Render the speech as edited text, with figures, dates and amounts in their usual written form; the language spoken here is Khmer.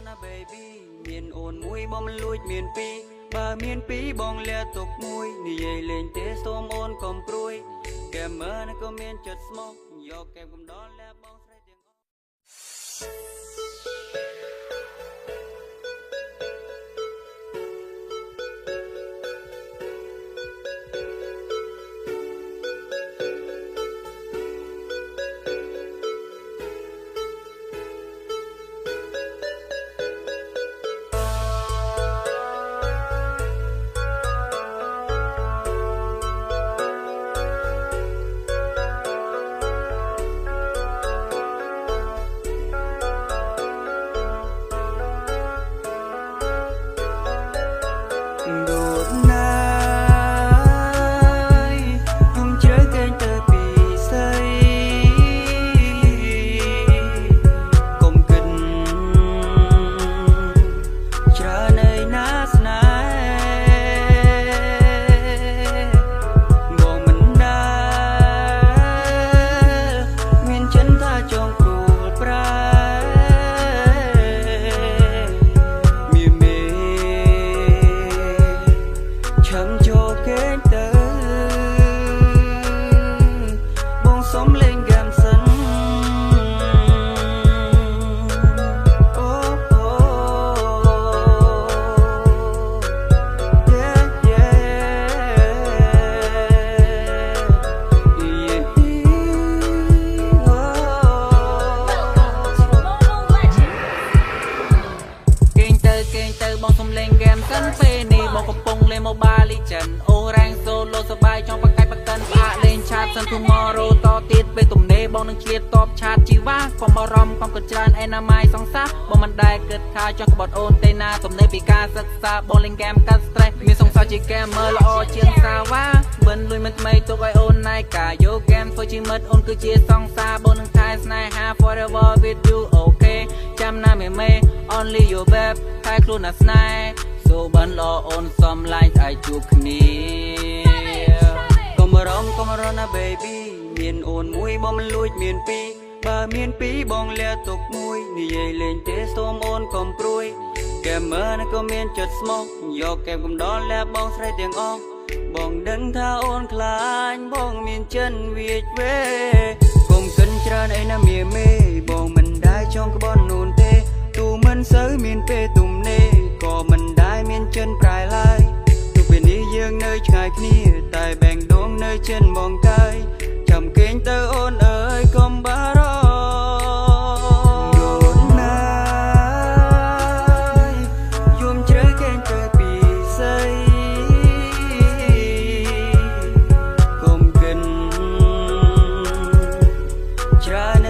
นะ baby មានអូនមួយបងមិនលួចមានពីរបើមានពីរបងលាទុកមួយនិយាយលេងទេសូមអូនកុំព្រួយកែមើលក៏មានចិត្តស្មោះយកកែកំដរលាបងស្រីទាំងអស់បងសុំលេងហ្គេមសិនពេលនេះបងកំពុងលេង Mobile Legends អូរ៉ាំង Solo សបាយចង់បកាច់បកិនផ្អាកលេងឆាតសិន Tomorrow តទៀតពេលទំនេរបងនឹងឆ្លៀតតបឆាតជីវ៉ាកុំបារម្ភកុំគិតច្រើនអេណាម៉ៃសង្សារបងមិនដែលគិតថាចង់ក្បត់អូនទេណាទំនេរពីការសិក្សាបងលេងហ្គេមកាត់ stress មានសង្សារជាហ្គេមមើលល្អជាងសាវ៉ាបិនលុយមិនថ្មីទុកឲ្យអូនណៃកាយកហ្គេមធ្វើជាមិត្តអូនគឺជាសង្សារបងនឹងថែស្នេហា forever with you okay ចាំណាមេ only your babe ថែខ្លួនណាស្នេហ៍សូបានល្អអូនសំឡាញ់ឲ្យជួបគ្នាកុំរំណា baby មានអូនមួយបងមិនលួចមានពីរបើមានពីរបងលាទុកមួយនិយាយលេងទេសូមអូនកុំព្រួយកែមើលក៏មានចិត្តស្មោះយកកែកំដរលាបងស្រីទាំងអស់បងដឹងថាអូនខ្លាញ់បងមានចិនវាចវេកុំកិនច្រើនអីណាមេបងមិនដែលចង់ក្បត់នូនទេទូមិនសូវមានពេលទំនេរក៏មិនដែលមានចិនប្រែឡើយទោះពេលនេះយើងនៅឆ្ងាយគ្នាតែបែងដងនៅចិនបងកាយចាំគេងទៅអូនអើយកុំបារម្ភអូនណាយំជ្រៅគេងទៅពីស្អីកុំកិនច្រើន